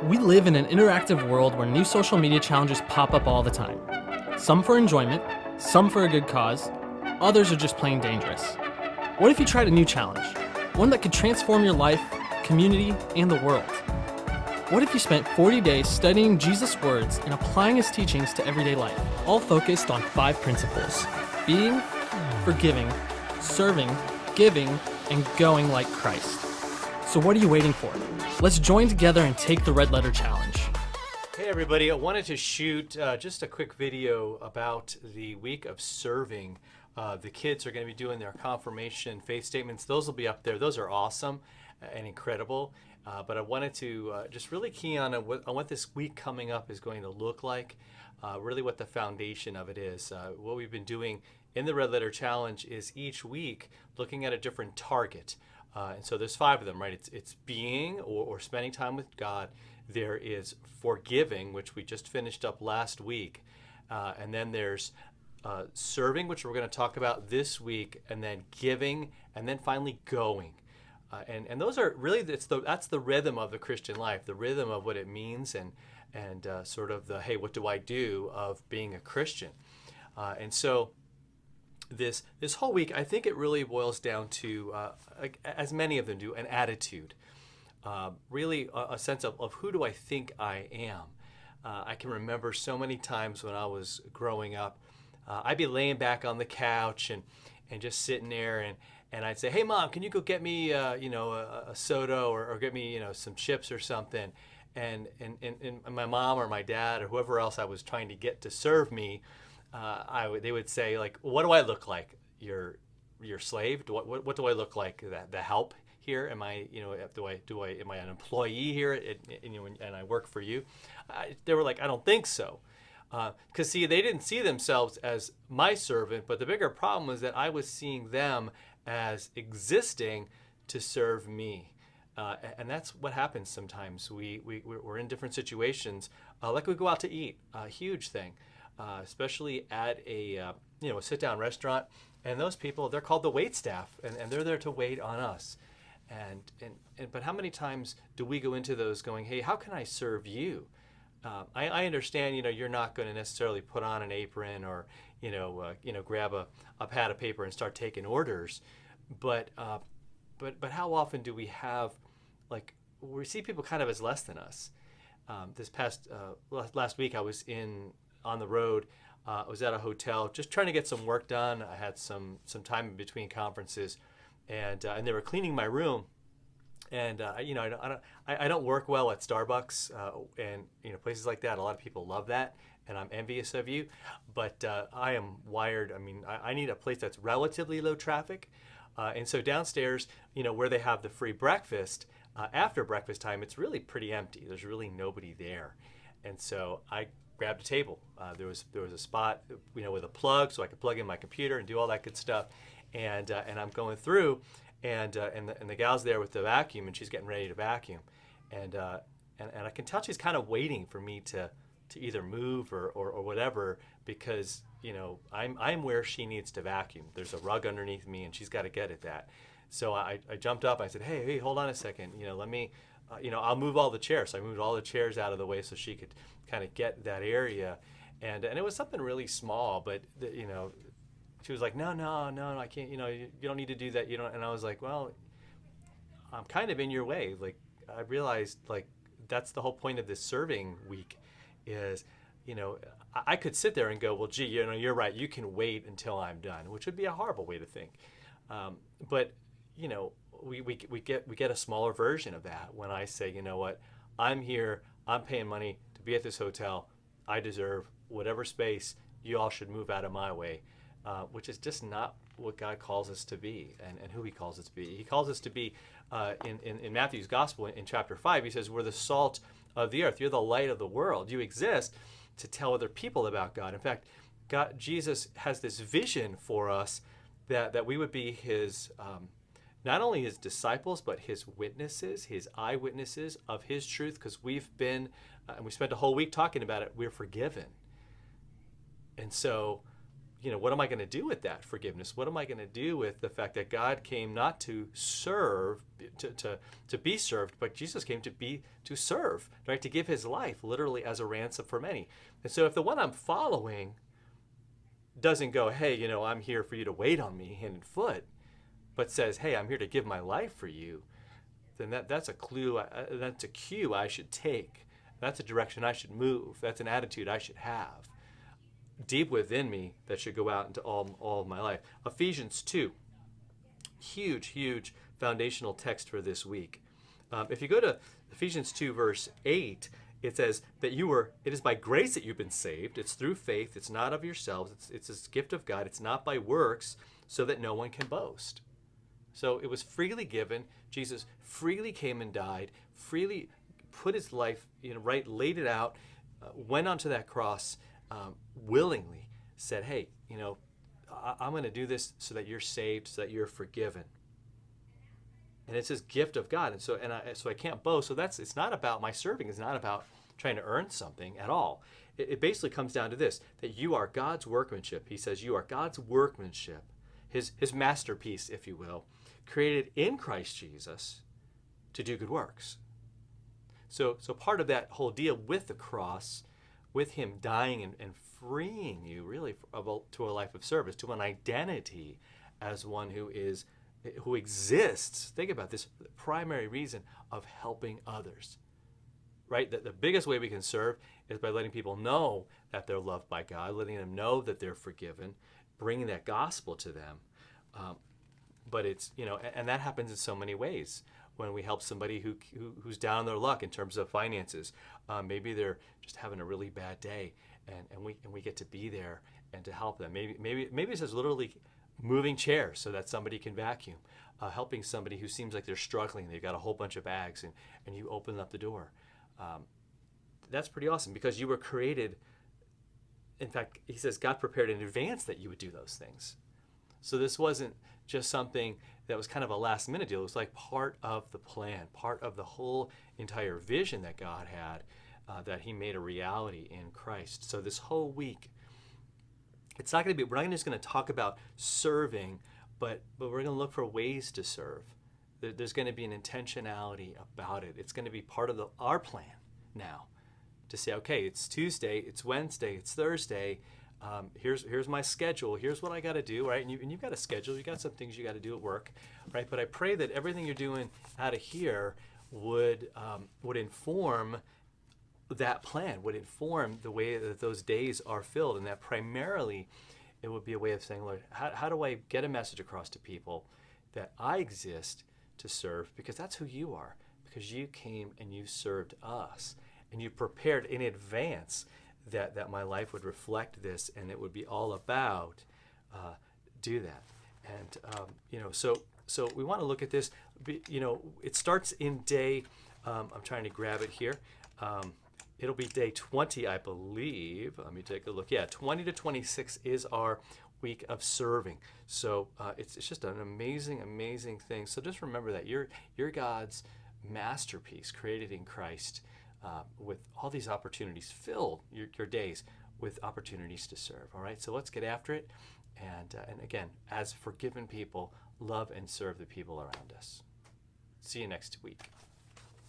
We live in an interactive world where new social media challenges pop up all the time. Some for enjoyment, some for a good cause, others are just plain dangerous. What if you tried a new challenge? One that could transform your life, community, and the world? What if you spent 40 days studying Jesus' words and applying his teachings to everyday life, all focused on 5 principles: being, forgiving, serving, giving, and going like Christ? So what are you waiting for? Let's join together and take the Red Letter Challenge. Hey everybody, I wanted to shoot just a quick video about the week of serving. The kids are going to be doing their confirmation faith statements. Those will be up there. Those are awesome and incredible. But I wanted to just really key on what this week coming up is going to look like, really what the foundation of it is. What we've been doing in the Red Letter Challenge is each week looking at a different target. And so there's 5 of them, right? It's being or spending time with God. There is forgiving, which we just finished up last week. And then there's serving, which we're going to talk about this week, and then giving, and then finally going. And those are really, that's the rhythm of the Christian life, the rhythm of what it means and sort of the, hey, what do I do of being a Christian? And so this whole week, I think it really boils down to, as many of them do, an attitude. Really a sense of who do I think I am? I can remember so many times when I was growing up, I'd be laying back on the couch and just sitting there and I'd say, hey mom, can you go get me a soda or get me some chips or something? And my mom or my dad or whoever else I was trying to get to serve me, they would say, like, what do I look like? Your slave? What do I look like? The help here? Am I am I an employee here? And I work for you? They were like, I don't think so. Because see, they didn't see themselves as my servant, but the bigger problem was that I was seeing them as existing to serve me. And that's what happens sometimes. We're in different situations, like we go out to eat, a huge thing. Especially at a sit-down restaurant, and those people, they're called the wait staff, and they're there to wait on us. But how many times do we go into those going, hey, how can I serve you? I understand, you're not going to necessarily put on an apron or grab a pad of paper and start taking orders, but how often do we have, like, we see people kind of as less than us? This past last week, I was on the road. I was at a hotel just trying to get some work done. I had some time in between conferences, and they were cleaning my room. And I don't work well at Starbucks and places like that. A lot of people love that, and I'm envious of you. But I am wired. I mean, I need a place that's relatively low traffic. And so downstairs, where they have the free breakfast, after breakfast time, it's really pretty empty. There's really nobody there. And so I grabbed a table. There was a spot, with a plug, so I could plug in my computer and do all that good stuff. And I'm going through, and the gal's there with the vacuum, and she's getting ready to vacuum, and I can tell she's kind of waiting for me to either move or whatever, because I'm where she needs to vacuum. There's a rug underneath me, and she's got to get at that. So I jumped up. I said, hey, hold on a second. Let me. I'll move all the chairs. So I moved all the chairs out of the way so she could kind of get that area, and it was something really small, but she was like, no, I can't. You don't need to do that. And I was like, well, I'm kind of in your way. Like, I realized, like, that's the whole point of this serving week, is I could sit there and go, well, gee, you're right. You can wait until I'm done, which would be a horrible way to think. But we get a smaller version of that when I say, you know what, I'm here, I'm paying money to be at this hotel, I deserve whatever space, you all should move out of my way, which is just not what God calls us to be and who he calls us to be. He calls us to be, in Matthew's gospel in chapter 5, he says, we're the salt of the earth, you're the light of the world, you exist to tell other people about God. In fact, Jesus has this vision for us that we would be his, not only his disciples, but his witnesses, his eyewitnesses of his truth, because we've been, and we spent a whole week talking about it, we're forgiven. And so what am I going to do with that forgiveness? What am I going to do with the fact that God came not to serve, to be served, but Jesus came to serve, right? To give his life literally as a ransom for many. And so if the one I'm following doesn't go, hey, I'm here for you to wait on me hand and foot, but says, hey, I'm here to give my life for you, then that's a clue, that's a cue I should take. That's a direction I should move. That's an attitude I should have deep within me that should go out into all of my life. Ephesians 2, huge foundational text for this week. If you go to Ephesians 2 verse 8, it says that it is by grace that you've been saved. It's through faith. It's not of yourselves. It's a gift of God. It's not by works, so that no one can boast. So it was freely given. Jesus freely came and died, freely put his life, right, laid it out, went onto that cross, willingly said, hey, I'm going to do this so that you're saved, so that you're forgiven. And it's his gift of God. And so I can't boast. So it's not about my serving. It's not about trying to earn something at all. It basically comes down to this, that you are God's workmanship. He says you are God's workmanship, his masterpiece, if you will, created in Christ Jesus to do good works. So part of that whole deal with the cross, with him dying and freeing you really to a life of service, to an identity as one who exists. Think about this, the primary reason of helping others, right? The biggest way we can serve is by letting people know that they're loved by God, letting them know that they're forgiven, bringing that gospel to them. But it's, and that happens in so many ways. When we help somebody who's down on their luck in terms of finances, maybe they're just having a really bad day, and we get to be there and to help them. Maybe it's just literally moving chairs so that somebody can vacuum, helping somebody who seems like they're struggling. They've got a whole bunch of bags, and you open up the door. That's pretty awesome because you were created. In fact, he says God prepared in advance that you would do those things. So this wasn't just something that was kind of a last minute deal. It was like part of the plan, part of the whole entire vision that God had, that he made a reality in Christ. So this whole week, it's not going to be, we're not just going to talk about serving, but we're going to look for ways to serve. There's going to be an intentionality about it. It's going to be part of our plan now to say, okay, it's Tuesday, it's Wednesday, it's Thursday. Here's my schedule. Here's what I got to do, right? And you've got a schedule. You've got some things you got to do at work, right? But I pray that everything you're doing out of here would inform that plan, would inform the way that those days are filled, and that primarily it would be a way of saying, Lord, how do I get a message across to people that I exist to serve, because that's who you are, because you came and you served us, and you prepared in advance that my life would reflect this, and it would be all about do that. And so we want to look at this. It starts in day. I'm trying to grab it here. It'll be day 20, I believe. Let me take a look. Yeah, 20 to 26 is our week of serving. So it's just an amazing thing. So just remember that you're God's masterpiece, created in Christ. With all these opportunities, fill your days with opportunities to serve. All right, so let's get after it, and again, as forgiven people, love and serve the people around us. See you next week.